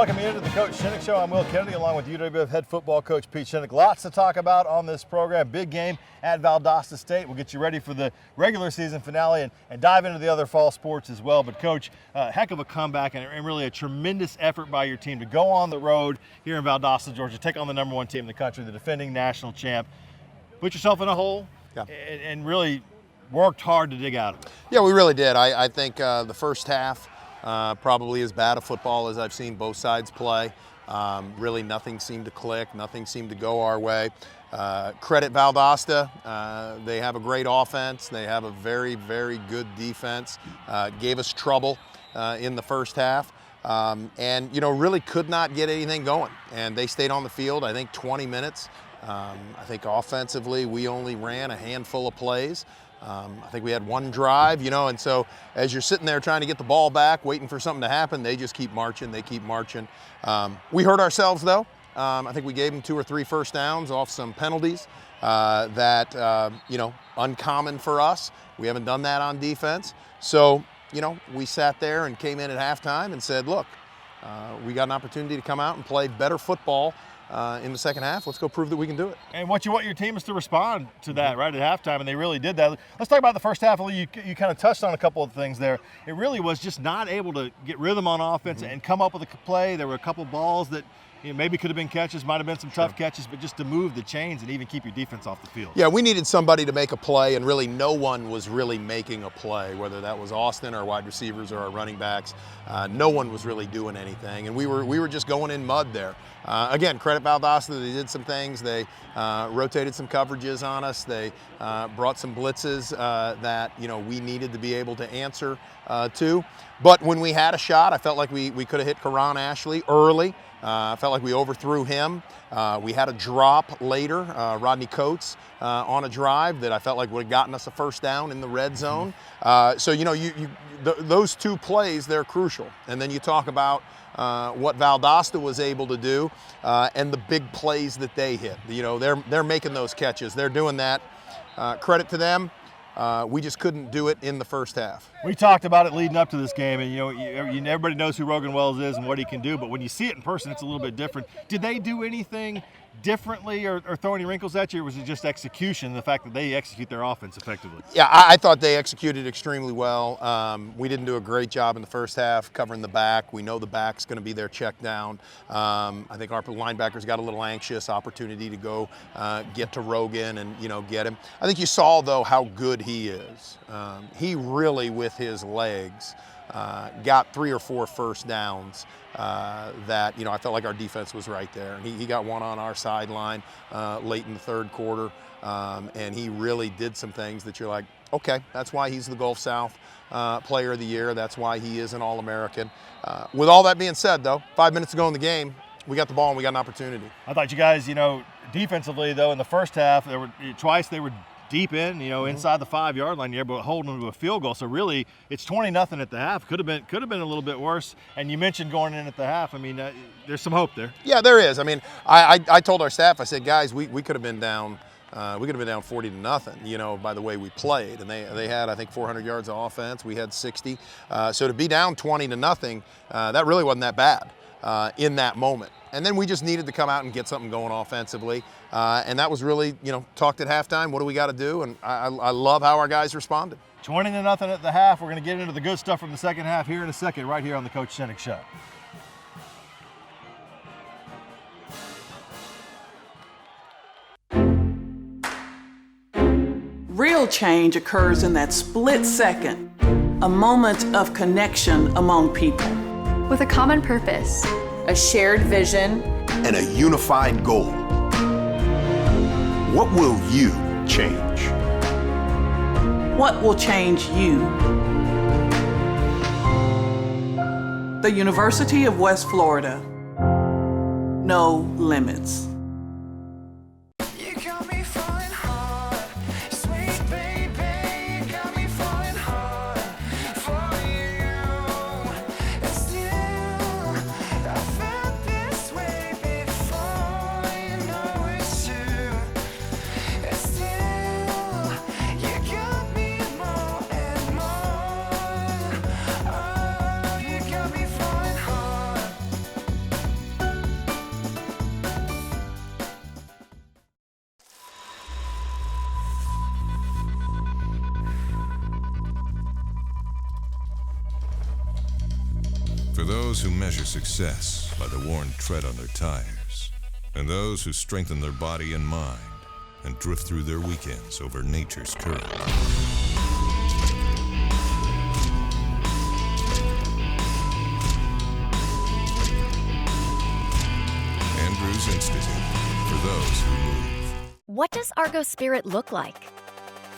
Welcome into the Coach Shinnick Show. I'm Will Kennedy along with UWF head football coach Pete Shinnick. Lots to talk about on this program. Big game at Valdosta State. We'll get you ready for the regular season finale and dive into the other fall sports as well. But Coach, heck of a comeback and really a tremendous effort by your team to go on the road here in Valdosta, Georgia, take on the number one team in the country, the defending national champ. Put yourself in a hole and really worked hard to dig out of it. Yeah, we really did. I think the first half, probably as bad a football as I've seen both sides play. Really nothing seemed to click, nothing seemed to go our way. Credit Valdosta, they have a great offense, they have a very, very good defense. Gave us trouble in the first half and, really could not get anything going. And they stayed on the field, I think, 20 minutes. I think offensively we only ran a handful of plays. I think we had one drive, and so as you're sitting there trying to get the ball back, waiting for something to happen, they just keep marching, they keep marching. We hurt ourselves though. I think we gave them 2 or 3 first downs off some penalties that, uncommon for us. We haven't done that on defense. So, we sat there and came in at halftime and said, look, we got an opportunity to come out and play better football in the second half. Let's go prove that we can do it. And what you want your team is to respond to that right at halftime, and they really did that. Let's talk about the first half. You kind of touched on a couple of things there. It really was just not able to get rhythm on offense and come up with a play. There were a couple balls that maybe could have been catches, might have been some tough catches, but just to move the chains and even keep your defense off the field. Yeah, we needed somebody to make a play, and really no one was really making a play, whether that was Austin, our wide receivers, or our running backs. No one was really doing anything, and we were just going in mud there. Again, credit Valdosta, they did some things. They rotated some coverages on us. They brought some blitzes that we needed to be able to answer to. But when we had a shot, I felt like we could have hit Karan Ashley early. I felt like we overthrew him. We had a drop later, Rodney Coates, on a drive that I felt like would have gotten us a first down in the red zone. So, those 2 plays, they're crucial. And then you talk about what Valdosta was able to do and the big plays that they hit. They're making those catches. They're doing that. Credit to them. We just couldn't do it in the first half. We talked about it leading up to this game, and everybody knows who Rogan Wells is and what he can do, but when you see it in person, it's a little bit different. Did they do anything differently or throw any wrinkles at you, or was it just execution, the fact that they execute their offense effectively? Yeah, I thought they executed extremely well. We didn't do a great job in the first half covering the back. We know the back's going to be their check down. I think our linebackers got a little anxious, opportunity to go get to Rogan and get him. I think you saw though how good he is. He really, with his legs, got 3 or 4 first downs that I felt like our defense was right there. And he got one on our sideline late in the third quarter, and he really did some things that you're like, okay, that's why he's the Gulf South Player of the Year. That's why he is an All-American. With all that being said, though, 5 minutes to go in the game, we got the ball and we got an opportunity. I thought you guys, defensively though, in the first half, they were deep in, inside the 5-yard line, you're able to hold them to a field goal. So really, it's 20-0 at the half. Could have been a little bit worse. And you mentioned going in at the half. There's some hope there. Yeah, there is. I told our staff, I said, guys, we could have been down. We could have been down 40-0, by the way we played. And they had, I think, 400 yards of offense. We had 60. So to be down 20-0, that really wasn't that bad in that moment. And then we just needed to come out and get something going offensively. And that was really, talked at halftime, what do we got to do? And I love how our guys responded. 20-0 at the half. We're going to get into the good stuff from the second half here in a second, right here on the Coach Shinnick Show. Real change occurs in that split second, a moment of connection among people. With a common purpose, a shared vision, and a unified goal. What will you change? What will change you? The University of West Florida. No limits. For those who measure success by the worn tread on their tires, and those who strengthen their body and mind and drift through their weekends over nature's current. Andrews Institute, for those who move. What does Argos spirit look like?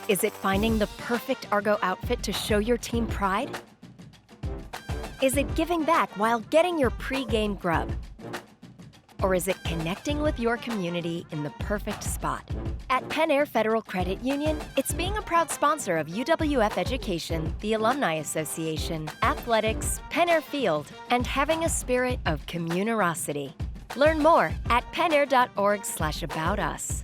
Is it finding the perfect Argo outfit to show your team pride? Is it giving back while getting your pre-game grub? Or is it connecting with your community in the perfect spot? At Penn Air Federal Credit Union, it's being a proud sponsor of UWF Education, the Alumni Association, athletics, Penn Air Field, and having a spirit of communerosity. Learn more at pennair.org/about us.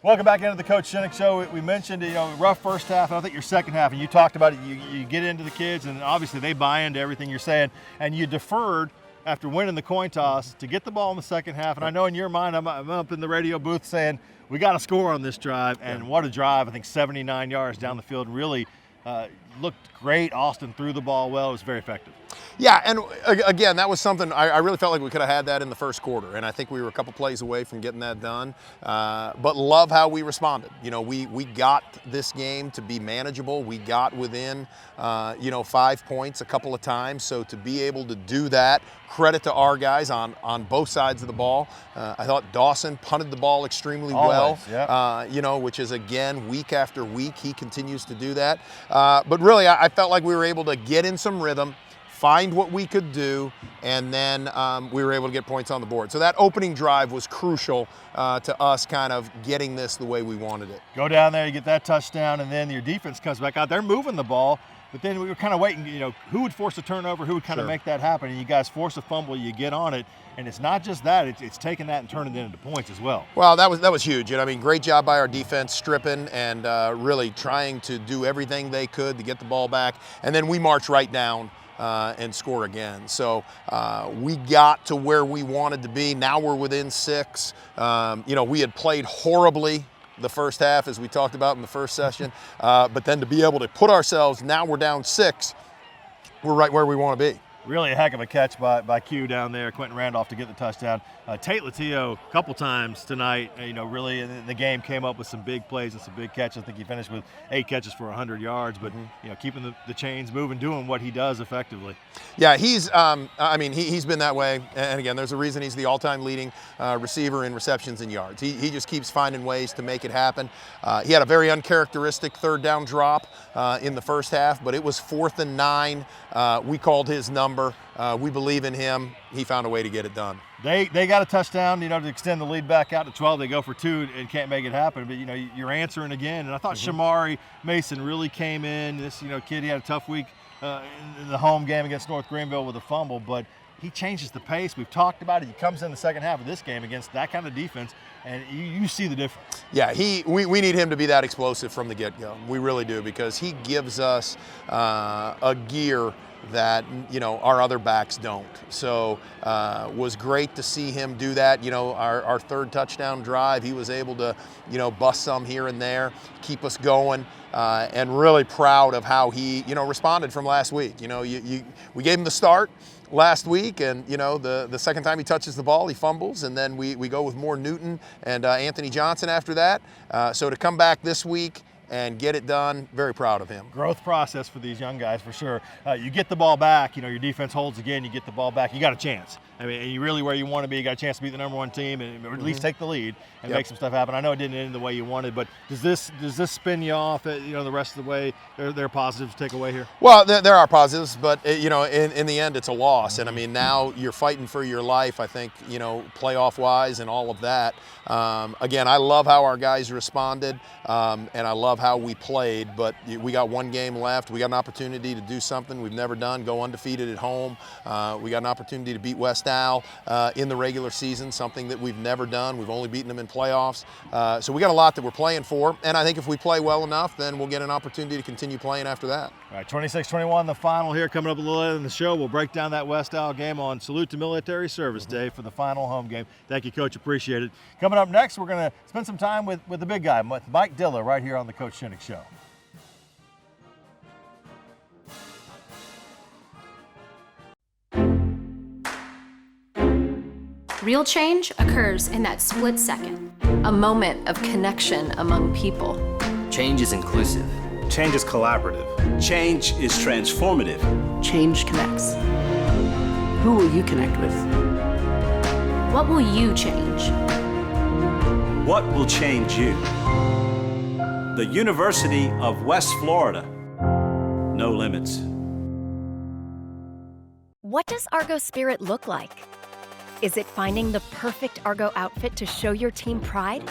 Welcome back into the Coach Shinnick Show. We mentioned, rough first half, and I think your second half, and you talked about it, you get into the kids, and obviously they buy into everything you're saying, and you deferred after winning the coin toss to get the ball in the second half. And I know in your mind, I'm up in the radio booth saying, we got to score on this drive, and what a drive. I think 79 yards down the field, really looked great. Austin threw the ball well. It was very effective. Yeah, and again, that was something I really felt like we could have had that in the first quarter, and I think we were a couple plays away from getting that done. But love how we responded. We got this game to be manageable. We got within, 5 points a couple of times. So to be able to do that, credit to our guys on both sides of the ball. I thought Dawson punted the ball extremely well, which is, again, week after week, he continues to do that. But really, I felt like we were able to get in some rhythm, find what we could do, and then we were able to get points on the board. So that opening drive was crucial to us kind of getting this the way we wanted it. Go down there, you get that touchdown, and then your defense comes back out. They're moving the ball, but then we were kind of waiting, who would force a turnover, who would kind of make that happen, and you guys force a fumble, you get on it, and it's not just that, it's taking that and turning it into points as well. Well, that was huge. Great job by our defense stripping and really trying to do everything they could to get the ball back, and then we marched right down and score again. So we got to where we wanted to be. Now we're within 6. We had played horribly the first half, as we talked about in the first session, but then to be able to put ourselves, now we're down 6, we're right where we want to be. Really a heck of a catch by Q down there, Quentin Randolph, to get the touchdown. Tate Latillo a couple times tonight, really in the game came up with some big plays and some big catches. I think he finished with 8 catches for 100 yards, but keeping the chains moving, doing what he does effectively. Yeah, he's he's been that way, and again, there's a reason he's the all-time leading receiver in receptions and yards. He just keeps finding ways to make it happen. He had a very uncharacteristic third down drop in the first half, but it was 4th and 9. We called his number. We believe in him. He found a way to get it done. They got a touchdown, to extend the lead back out to 12. They go for 2 and can't make it happen. But, you're answering again. And I thought Shamari Mason really came in. This, kid, he had a tough week in the home game against North Greenville with a fumble. But he changes the pace. We've talked about it. He comes in the second half of this game against that kind of defense, and you see the difference. Yeah, we need him to be that explosive from the get-go. We really do, because he gives us a gear that our other backs don't. So was great to see him do that. Our third touchdown drive, he was able to bust some here and there, keep us going, and really proud of how he responded from last week. We gave him the start last week, and the second time he touches the ball, he fumbles, and then we go with more Newton and Anthony Johnson after that. So to come back this week and get it done, very proud of him. Growth process for these young guys, for sure. You get the ball back, your defense holds again, you get the ball back, you got a chance. You really where you want to be. You got a chance to beat the number 1 team, and or at least take the lead and make some stuff happen. I know it didn't end the way you wanted, but does this spin you off? The rest of the way. There are positives to take away here. Well, there are positives, but in the end, it's a loss. And now you're fighting for your life. I think playoff wise and all of that. Again, I love how our guys responded, and I love how we played. But we got 1 game left. We got an opportunity to do something we've never done. Go undefeated at home. We got an opportunity to beat West Al in the regular season, something that we've never done. We've only beaten them in playoffs. So we got a lot that we're playing for, and I think if we play well enough, then we'll get an opportunity to continue playing after that. All right, 26-21, the final here, coming up a little later in the show. We'll break down that West Al game on Salute to Military Service Day for the final home game. Thank you, Coach. Appreciate it. Coming up next, we're going to spend some time with the big guy, Mike Dilla, right here on the Coach Shinnick Show. Real change occurs in that split second. A moment of connection among people. Change is inclusive. Change is collaborative. Change is transformative. Change connects. Who will you connect with? What will you change? What will change you? The University of West Florida. No limits. What does Argo spirit look like? Is it finding the perfect Argo outfit to show your team pride?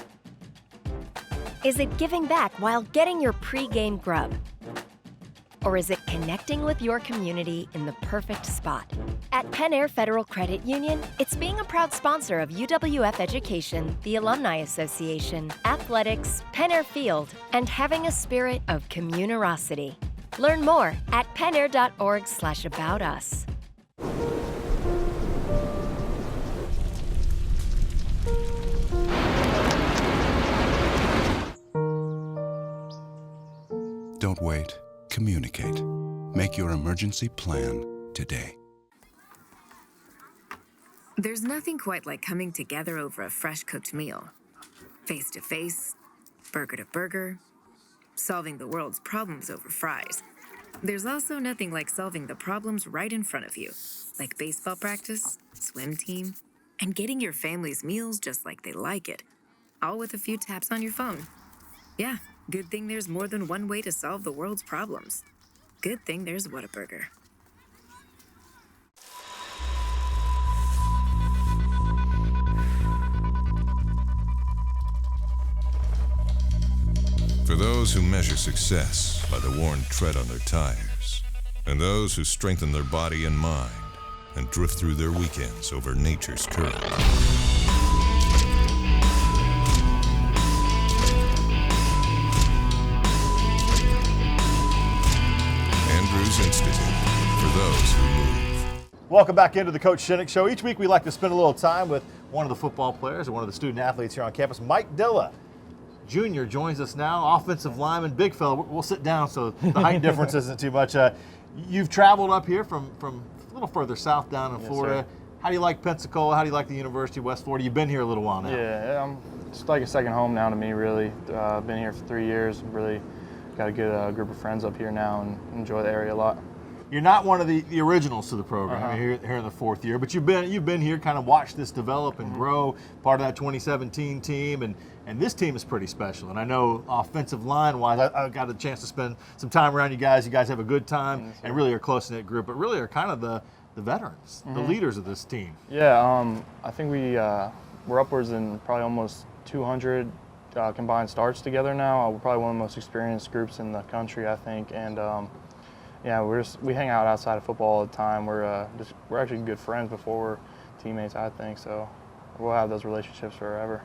Is it giving back while getting your pre-game grub? Or is it connecting with your community in the perfect spot? At Penn Air Federal Credit Union, it's being a proud sponsor of UWF Education, the Alumni Association, athletics, Penn Air Field, and having a spirit of communerosity. Learn more at pennair.org/aboutus. Don't wait. Communicate. Make your emergency plan today. There's nothing quite like coming together over a fresh cooked meal. Face to face, burger to burger, solving the world's problems over fries. There's also nothing like solving the problems right in front of you, like baseball practice, swim team, and getting your family's meals just like they like it, all with a few taps on your phone. Yeah, good thing there's more than one way to solve the world's problems. Good thing there's Whataburger. For those who measure success by the worn tread on their tires, and those who strengthen their body and mind and drift through their weekends over nature's current. Andrews Institute, for those who move. Welcome back into the Coach Shinnick Show. Each week we like to spend a little time with one of the football players or one of the student athletes here on campus. Mike Dilla Jr. joins us now, offensive lineman, big fella. We'll sit down so the height difference isn't too much. You've traveled up here from a little further south down in Florida. Sir. How do you like Pensacola? How do you like the University of West Florida? You've been here a little while now. Yeah, it's like a second home now to me, really. Been here for 3 years. Really got a good group of friends up here now and enjoy the area a lot. You're not one of the originals to the program. You're here in the fourth year, but you've been here, kind of watched this develop and grow, part of that 2017 team, and this team is pretty special. And I know offensive line-wise, I got a chance to spend some time around you guys. You guys have a good time and really are a close-knit group, but really are kind of the veterans, the leaders of this team. Yeah, I think we're upwards in probably almost 200 combined starts together now. We're probably one of the most experienced groups in the country, I think, and yeah, we hang out outside of football all the time. We're actually good friends before we're teammates, I think. So we'll have those relationships forever.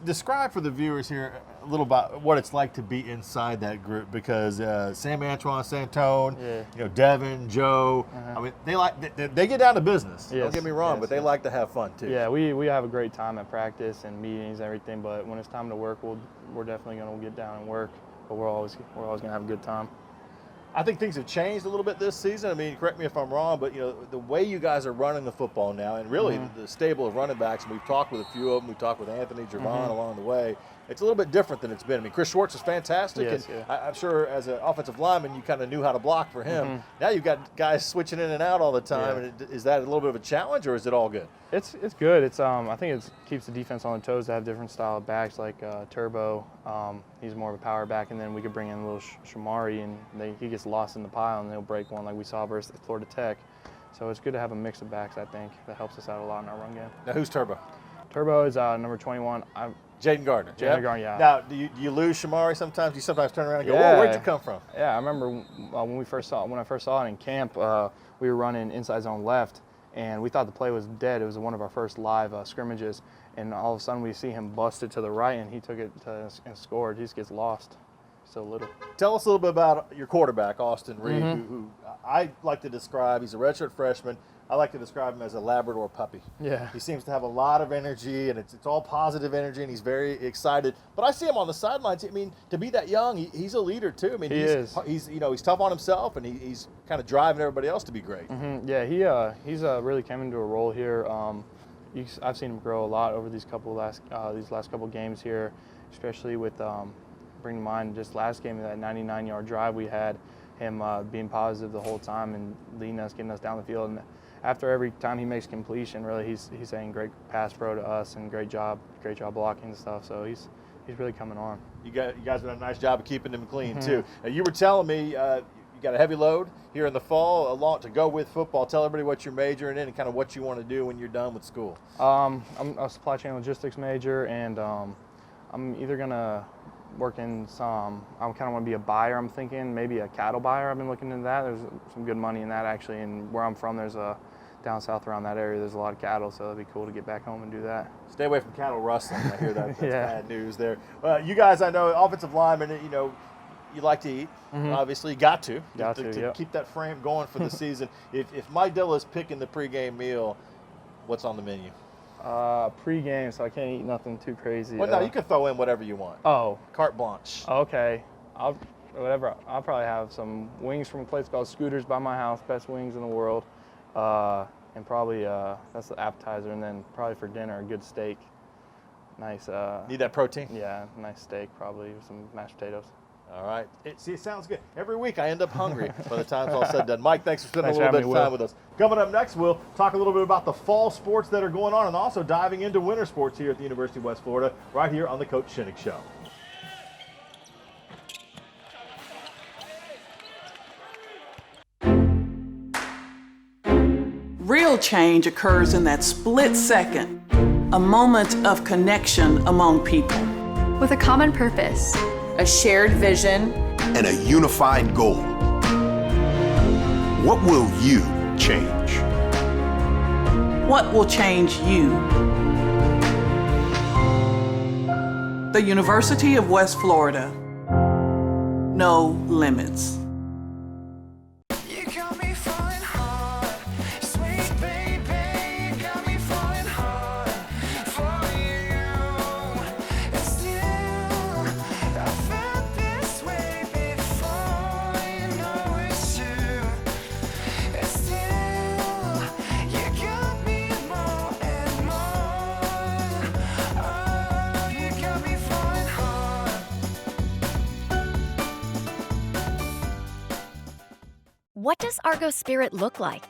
Describe for the viewers here a little about what it's like to be inside that group, because Sam Antoine, Santone, Devin, Joe. I mean, they get down to business. Yes. Don't get me wrong, but they like to have fun too. Yeah, we have a great time at practice and meetings and everything. But when it's time to work, we're definitely going to get down and work. But we're always going to have a good time. I think things have changed a little bit this season. I mean, correct me if I'm wrong, but the way you guys are running the football now, and really the stable of running backs, and we've talked with a few of them. We've talked with Anthony, Javon along the way. It's a little bit different than it's been. I mean, Chris Schwartz is fantastic, yes, and I'm sure as an offensive lineman, you kind of knew how to block for him. Now you've got guys switching in and out all the time. And is that a little bit of a challenge, or is it all good? It's good. It's I think it keeps the defense on the toes to have different style of backs, like Turbo. He's more of a power back, and then we could bring in a little Shamari, and he gets lost in the pile, and they'll break one like we saw versus Florida Tech. So it's good to have a mix of backs, I think. That helps us out a lot in our run game. Now, who's Turbo? Turbo is number 21. Jaden Gardner. Gardner, yeah. Now, do you lose Shamari sometimes? You sometimes turn around and go, "Whoa, where'd you come from?" Yeah, I remember when I first saw it in camp. We were running inside zone left, and we thought the play was dead. It was one of our first live scrimmages, and all of a sudden we see him bust it to the right, and he took it and scored. He just gets lost. So little. Tell us a little bit about your quarterback, Austin Reed, who I like to describe. He's a redshirt freshman. I like to describe him as a Labrador puppy. Yeah. He seems to have a lot of energy, and it's all positive energy, and he's very excited. But I see him on the sidelines. I mean, to be that young, he's a leader too. I mean, he's tough on himself, and he's kind of driving everybody else to be great. Yeah, he's really came into a role here. I've seen him grow a lot over these last couple games here, especially with bringing to mind just last game, that 99-yard drive we had, him being positive the whole time and leading us, getting us down the field. And after every time he makes completion, really he's saying great pass pro to us and great job blocking and stuff. So he's really coming on. You guys have done a nice job of keeping him clean too. You were telling me you got a heavy load here in the fall, a lot to go with football. Tell everybody what you're majoring in and kind of what you want to do when you're done with school. I'm a supply chain logistics major, and I'm either gonna work in some. I kind of want to be a buyer. I'm thinking maybe a cattle buyer. I've been looking into that. There's some good money in that actually, and where I'm from, there's down south around that area, there's a lot of cattle, so it'd be cool to get back home and do that. Stay away from cattle rustling. I hear that's bad news there. You guys, I know, offensive linemen, you like to eat. Obviously, you got to keep that frame going for the season. If Mike Dilla is picking the pregame meal, what's on the menu? Pre-game, so I can't eat nothing too crazy. Well, no, you can throw in whatever you want. Oh. Carte blanche. Okay. I'll probably have some wings from a place called Scooters by my house, best wings in the world. And probably, that's the appetizer, and then probably for dinner, a good steak. Nice. Need that protein? Yeah, nice steak probably, with some mashed potatoes. All right. It sounds good. Every week I end up hungry by the time it's all said and done. Mike, thanks for spending a little bit of time with us. Coming up next, we'll talk a little bit about the fall sports that are going on and also diving into winter sports here at the University of West Florida, right here on the Coach Shinnick Show. Real change occurs in that split second, a moment of connection among people. With a common purpose, a shared vision, and a unified goal. What will you change? What will change you? The University of West Florida. No limits. What does Argo spirit look like?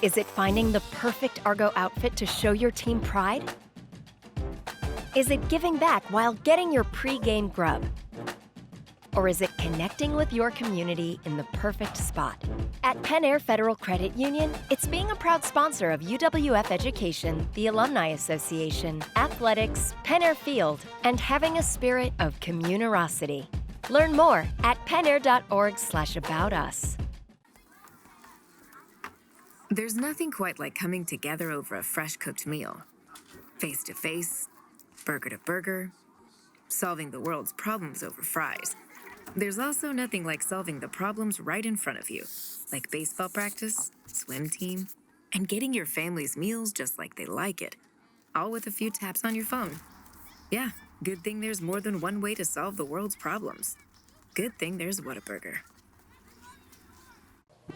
Is it finding the perfect Argo outfit to show your team pride? Is it giving back while getting your pre-game grub? Or is it connecting with your community in the perfect spot? At Penn Air Federal Credit Union, it's being a proud sponsor of UWF Education, the Alumni Association, athletics, Penn Air Field, and having a spirit of communerosity. Learn more at pennair.org/aboutus. There's nothing quite like coming together over a fresh cooked meal. Face to face, burger to burger, solving the world's problems over fries. There's also nothing like solving the problems right in front of you, like baseball practice, swim team, and getting your family's meals just like they like it, all with a few taps on your phone. Yeah, good thing there's more than one way to solve the world's problems. Good thing there's Whataburger.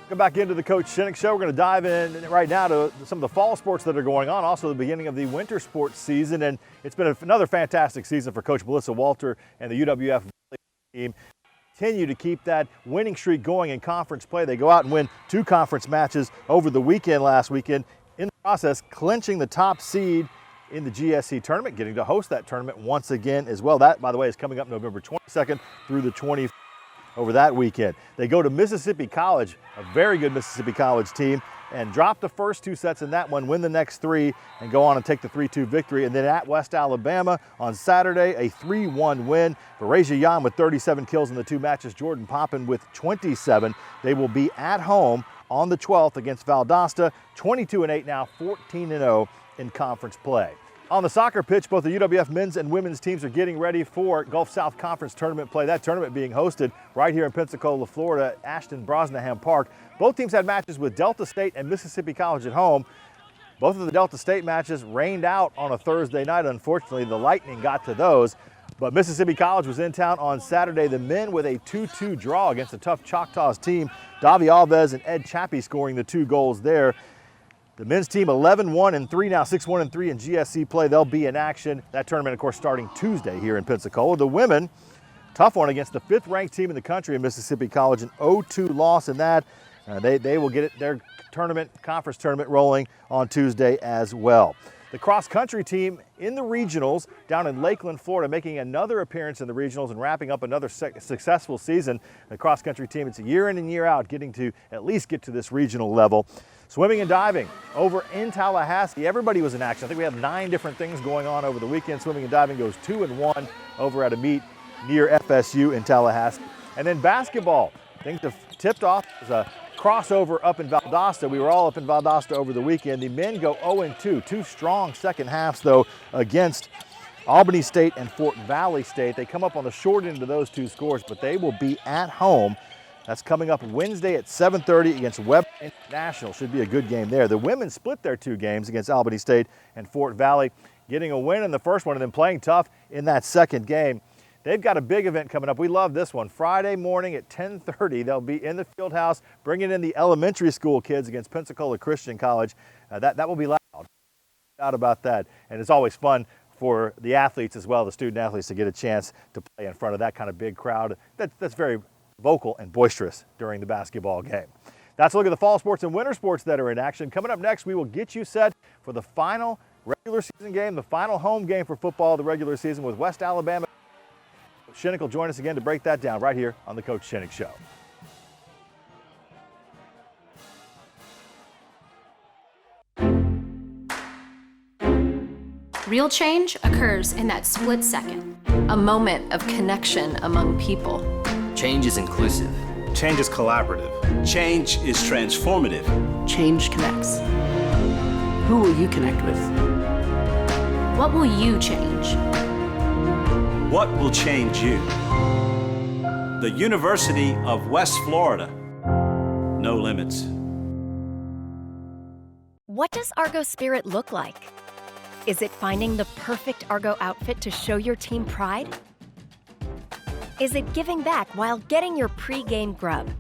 Come back into the Coach Shinnick Show. We're going to dive in right now to some of the fall sports that are going on, also the beginning of the winter sports season. And it's been another fantastic season for Coach Melissa Walter and the UWF team. Continue to keep that winning streak going in conference play. They go out and win 2 conference matches over the weekend last weekend, in the process clinching the top seed in the GSC tournament, getting to host that tournament once again as well. That, by the way, is coming up November 22nd through the 24th. Over that weekend. They go to Mississippi College, a very good Mississippi College team, and drop the first 2 sets in that one, win the next 3, and go on and take the 3-2 victory. And then at West Alabama on Saturday, a 3-1 win. Barasia Yan with 37 kills in the 2 matches, Jordan Poppin with 27. They will be at home on the 12th against Valdosta, 22-8 now, 14-0 in conference play. On the soccer pitch, both the UWF men's and women's teams are getting ready for Gulf South Conference tournament play. That tournament being hosted right here in Pensacola, Florida, Ashton Brosnahan Park. Both teams had matches with Delta State and Mississippi College at home. Both of the Delta State matches rained out on a Thursday night. Unfortunately, the Lightning got to those. But Mississippi College was in town on Saturday. The men with a 2-2 draw against a tough Choctaws team. Davi Alves and Ed Chappie scoring the 2 goals there. The men's team 11-1-3 now, 6-1-3 in GSC play. They'll be in action. That tournament, of course, starting Tuesday here in Pensacola. The women, tough one against the 5th-ranked team in the country in Mississippi College, an 0-2 loss in that. They will get their conference tournament rolling on Tuesday as well. The cross-country team in the regionals down in Lakeland, Florida, making another appearance in the regionals and wrapping up another successful season. The cross-country team, it's a year in and year out getting to at least get to this regional level. Swimming and diving over in Tallahassee. Everybody was in action. I think we have 9 different things going on over the weekend. Swimming and diving goes 2-1 over at a meet near FSU in Tallahassee. And then basketball. Things have tipped off. There's a crossover up in Valdosta. We were all up in Valdosta over the weekend. The men go 0-2. 2 strong second halves, though, against Albany State and Fort Valley State. They come up on the short end of those 2 scores, but they will be at home. That's coming up Wednesday at 7:30 against Webb International. Should be a good game there. The women split their 2 games against Albany State and Fort Valley, getting a win in the first one and then playing tough in that second game. They've got a big event coming up. We love this one. Friday morning at 10:30, they'll be in the field house bringing in the elementary school kids against Pensacola Christian College. That will be loud. No doubt about that. And it's always fun for the athletes as well, the student athletes, to get a chance to play in front of that kind of big crowd that's very vocal and boisterous during the basketball game. That's a look at the fall sports and winter sports that are in action. Coming up next, we will get you set for the final regular season game, the final home game for football of the regular season with West Alabama. Shinnick will join us again to break that down right here on the Coach Shinnick Show. Real change occurs in that split second. A moment of connection among people. Change is inclusive. Change is collaborative. Change is transformative. Change connects. Who will you connect with? What will you change? What will change you? The University of West Florida. No limits. What does Argo spirit look like? Is it finding the perfect Argo outfit to show your team pride? Is it giving back while getting your pregame grub?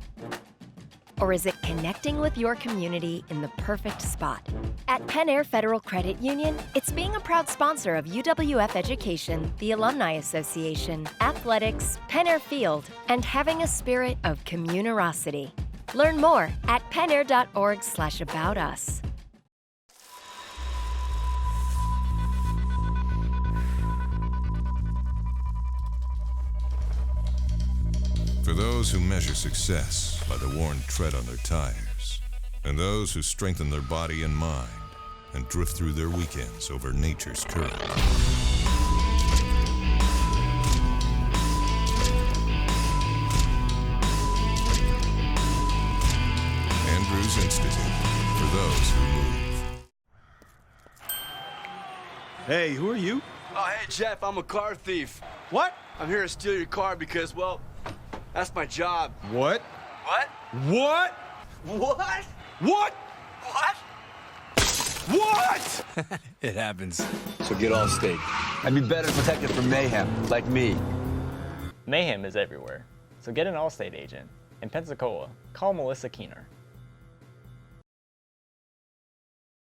Or is it connecting with your community in the perfect spot? At Penn Air Federal Credit Union, it's being a proud sponsor of UWF Education, the Alumni Association, athletics, Penn Air Field, and having a spirit of communerosity. Learn more at pennair.org/about us. For those who measure success by the worn tread on their tires, and those who strengthen their body and mind and drift through their weekends over nature's curve. Andrews Institute, for those who move. Hey, who are you? Oh, hey, Jeff, I'm a car thief. What? I'm here to steal your car because, well, that's my job. What? What? What? What? What? What? What? It happens. So get all state. I'd be better protected from mayhem, like me. Mayhem is everywhere, so get an Allstate agent. In Pensacola, call Melissa Keener.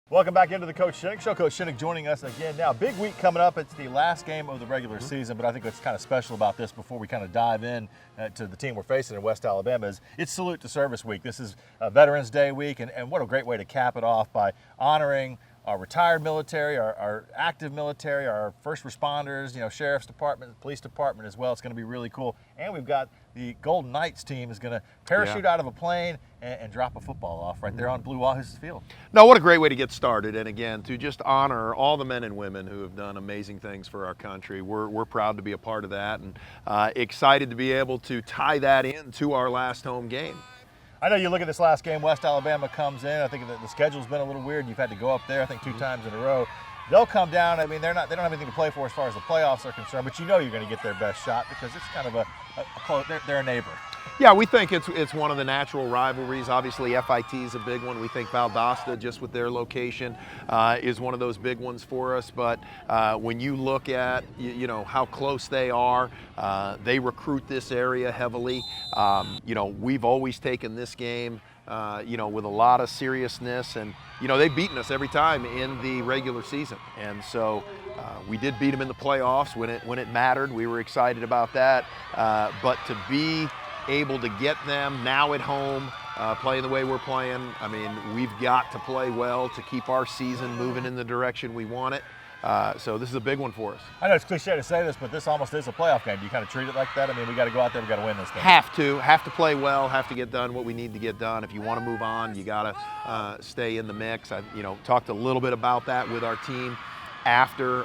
Welcome back into the Coach Shinnick Show. Coach Shinnick joining us again now. Big week coming up. It's the last game of the regular season, but I think what's kind of special about this before we kind of dive in to the team we're facing in West Alabama is it's Salute to Service Week. This is Veterans Day week, and what a great way to cap it off by honoring our retired military, our active military, our first responders, sheriff's department, police department as well. It's going to be really cool. And we've got the Golden Knights team is going to parachute out of a plane and drop a football off right there on Blue Wahoos Field. No, what a great way to get started. And again, to just honor all the men and women who have done amazing things for our country. We're proud to be a part of that and excited to be able to tie that into our last home game. I know you look at this last game, West Alabama comes in. I think that the schedule's been a little weird. You've had to go up there, I think, 2 times in a row. They'll come down. I mean, they don't have anything to play for as far as the playoffs are concerned, but you're going to get their best shot because it's kind of a close, they're a neighbor. Yeah, we think it's one of the natural rivalries. Obviously, FIT is a big one. We think Valdosta, just with their location, is one of those big ones for us. But when you look at how close they are, they recruit this area heavily. We've always taken this game with a lot of seriousness. And, they've beaten us every time in the regular season. And so we did beat them in the playoffs when it mattered. We were excited about that. But to be able to get them now at home, playing the way we're playing, we've got to play well to keep our season moving in the direction we want it. So this is a big one for us. I know it's cliche to say this, but this almost is a playoff game. Do you kind of treat it like that? We got to go out there, we got to win this thing. Have to play well, have to get done what we need to get done. If you want to move on, you got to stay in the mix. I talked a little bit about that with our team after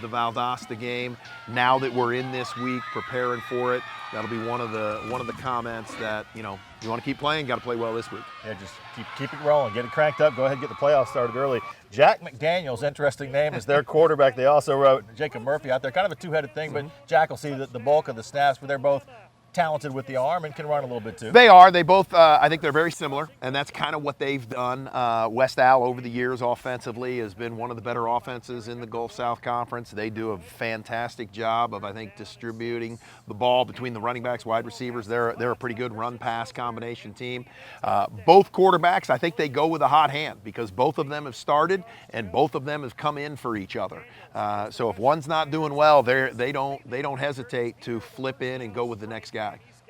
the Valdosta game. Now that we're in this week preparing for it, that'll be one of the comments that you want to keep playing, got to play well this week. Yeah, just keep it rolling, get it cranked up, go ahead and get the playoffs started early. Jack McDaniels, interesting name, is their quarterback. They also wrote Jacob Murphy out there, kind of a two-headed thing, but Jack will see the bulk of the snaps, but they're both talented with the arm and can run a little bit too. They are. They both, I think they're very similar, and that's kind of what they've done. West Al over the years offensively has been one of the better offenses in the Gulf South Conference. They do a fantastic job of, I think, distributing the ball between the running backs, wide receivers. They're a pretty good run-pass combination team. Both quarterbacks, I think they go with a hot hand because both of them have started and both of them have come in for each other. So if one's not doing well, they don't hesitate to flip in and go with the next guy.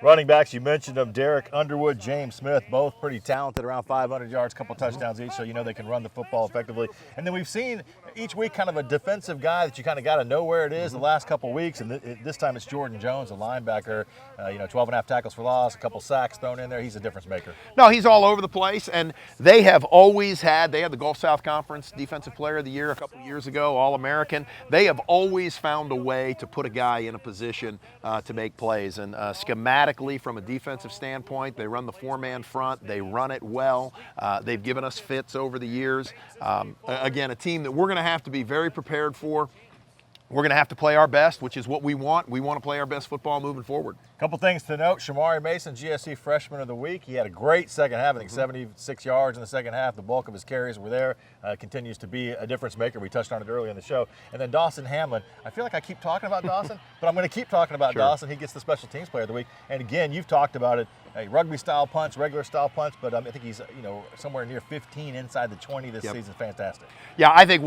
Running backs, you mentioned them, Derek Underwood, James Smith, both pretty talented, around 500 yards, couple touchdowns each, so they can run the football effectively. And then we've seen each week kind of a defensive guy that you kind of got to know where it is the last couple weeks, and this time it's Jordan Jones, a linebacker, 12.5 tackles for loss, a couple sacks thrown in there. He's a difference maker. No, he's all over the place, and they have always had the Gulf South Conference Defensive Player of the Year a couple years ago, All-American. They have always found a way to put a guy in a position to make plays, and schematically, from a defensive standpoint, they run the four-man front. They run it well. They've given us fits over the years. Again, a team that we're going to have to be very prepared for. We're going to have to play our best, which is what we want. We want to play our best football moving forward. Couple things to note. Shamari Mason, GSC Freshman of the Week. He had a great second half. I think 76 yards in the second half. The bulk of his carries were there. Continues to be a difference maker. We touched on it earlier in the show. And then Dawson Hamlin. I feel like I keep talking about Dawson, but I'm going to keep talking about Dawson. He gets the Special Teams Player of the Week. And again, you've talked about it. A rugby-style punch, regular-style punch, but I think he's somewhere near 15 inside the 20 this season. Fantastic. Yeah, I think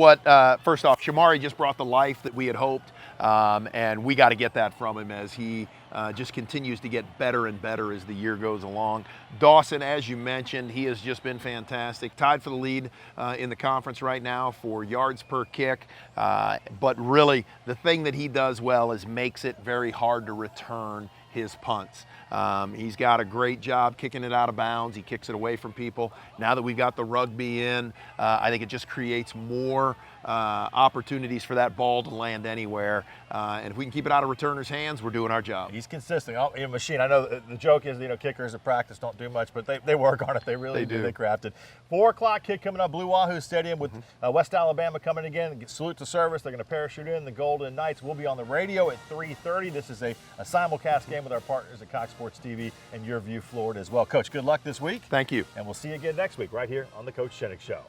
first off, Shamari just brought the life that we had hoped, and we got to get that from him as he just continues to get better and better as the year goes along. Dawson, as you mentioned, he has just been fantastic. Tied for the lead in the conference right now for yards per kick, but really the thing that he does well is makes it very hard to return his punts. He's got a great job kicking it out of bounds. He kicks it away from people. Now that we've got the rugby in, I think it just creates more opportunities for that ball to land anywhere. And if we can keep it out of returners' hands, we're doing our job. He's consistent. A machine. I know the joke is, kickers at practice don't do much, but they work on it. They really do. They craft it. 4 o'clock kick coming up, Blue Wahoo Stadium with West Alabama coming again. Salute to service. They're going to parachute in. The Golden Knights will be on the radio at 3:30. This is a simulcast game with our partners at Cox Sports TV and Your View Florida as well. Coach, good luck this week. Thank you. And we'll see you again next week right here on the Coach Shinnick Show.